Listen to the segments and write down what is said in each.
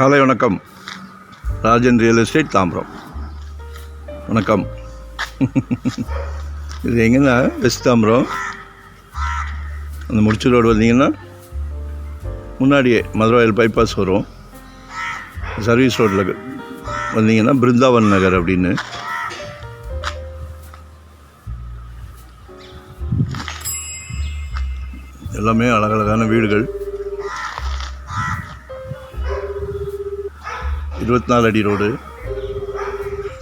காலை வணக்கம். Rajan real estate Tambaram. வணக்கம். இது எங்கன்னா வெஸ்ட் தாம்பரம். அந்த முடிச்சு ரோடு வந்தீங்கன்னா முன்னாடியே மதுராயில் பைபாஸ் வரும். சர்வீஸ் ரோட்டில் வந்தீங்கன்னா பிருந்தாவன் நகர் அப்படின்னு. எல்லாமே அழகழகான வீடுகள். 24 அடி ரோடு,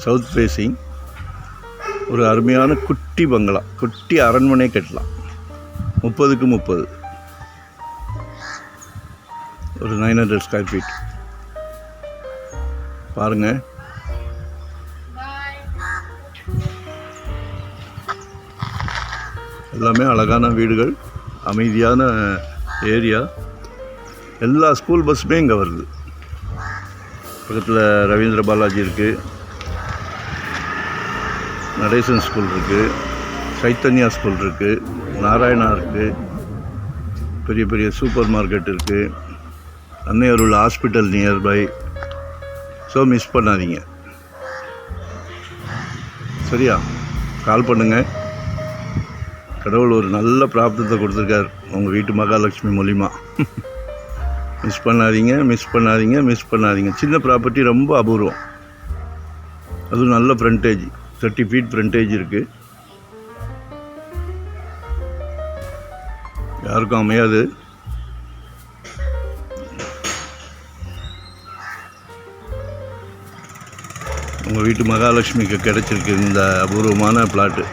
சவுத் ஃபேஸிங். ஒரு அருமையான குட்டி பங்களா, குட்டி அரண்மனை கட்டலாம். 30க்கு 30, ஒரு 900 ஸ்கொயர் ஃபீட். பாருங்கள், எல்லாமே அழகான வீடுகள், அமைதியான ஏரியா. எல்லா ஸ்கூல் பஸ்ஸுமே இங்கே வருது. பக்கத்தில் ரவீந்திர பாலாஜி இருக்குது, நடேசன் ஸ்கூல் இருக்குது, சைத்தன்யா ஸ்கூல் இருக்குது, நாராயணா இருக்குது, பெரிய பெரிய சூப்பர் மார்க்கெட் இருக்குது, அன்னையருள் ஹாஸ்பிட்டல் நியர்பை. ஸோ மிஸ் பண்ணாதீங்க. சரியா? கால் பண்ணுங்கள். கடவுள் ஒரு நல்ல பிராப்தத்தை கொடுத்துருக்கார் உங்கள் வீட்டு மகாலட்சுமி மூலிமா. மிஸ் பண்ணாதீங்க, மிஸ் பண்ணாதீங்க, மிஸ் பண்ணாதீங்க. சின்ன ப்ராப்பர்ட்டி, ரொம்ப அபூர்வம். அதுவும் நல்ல ஃப்ரண்டேஜ், 30 ஃபீட் ஃப்ரண்டேஜ் இருக்குது. யாருக்கும் அமையாது. உங்கள் வீட்டு மகாலட்சுமிக்கு கிடைச்சிருக்கு இந்த அபூர்வமான பிளாட்டு.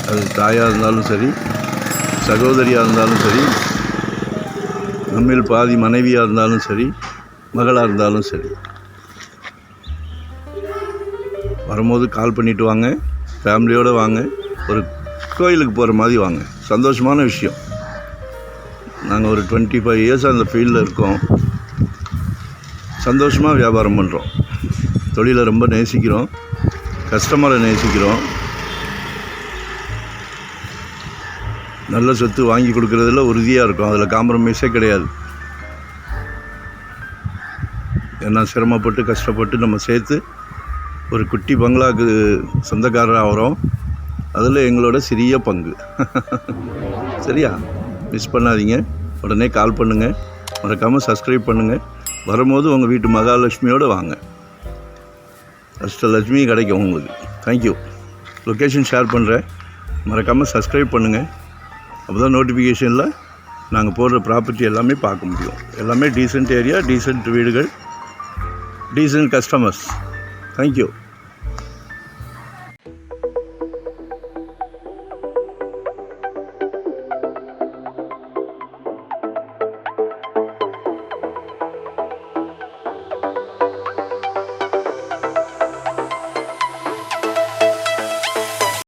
அது தாயாக இருந்தாலும் சரி, சகோதரியாக இருந்தாலும் சரி, நம்மில் பாதி மனைவியாக இருந்தாலும் சரி, மகளாக இருந்தாலும் சரி, வரும்போது கால் பண்ணிவிட்டு வாங்க. ஃபேமிலியோடு வாங்க. ஒரு கோயிலுக்கு போகிற மாதிரி வாங்க. சந்தோஷமான விஷயம். நாங்கள் ஒரு 25 இயர்ஸாக அந்த ஃபீல்டில் இருக்கோம். சந்தோஷமாக வியாபாரம் பண்ணுறோம். தொழிலை ரொம்ப நேசிக்கிறோம், கஸ்டமரை நேசிக்கிறோம். நல்ல சொத்து வாங்கி கொடுக்குறதுல உறுதியாக இருக்கும். அதில் காம்ப்ரமைஸே கிடையாது. ஏன்னா சிரமப்பட்டு கஷ்டப்பட்டு நம்ம சேர்த்து ஒரு குட்டி பங்களாவுக்கு சொந்தக்காரர் ஆகிறோம். அதில் எங்களோட சிறிய பங்கு. சரியா? மிஸ் பண்ணாதீங்க. உடனே கால் பண்ணுங்கள். மறக்காமல் சப்ஸ்கிரைப் பண்ணுங்கள். வரும்போது உங்கள் வீட்டு மகாலட்சுமியோடு வாங்க. அஷ்டலட்சுமி கிடைக்கும் உங்களுக்கு. தேங்க்யூ. லொக்கேஷன் ஷேர் பண்ணுறேன். மறக்காமல் சப்ஸ்கிரைப் பண்ணுங்கள். அப்போ தான் நோட்டிஃபிகேஷனில் நாங்கள் போடுற ப்ராப்பர்ட்டி எல்லாமே பார்க்க முடியும். எல்லாமே டீசென்ட் ஏரியா, டீசென்ட் வீடுகள், டீசென்ட் கஸ்டமர்ஸ். தேங்க்யூ.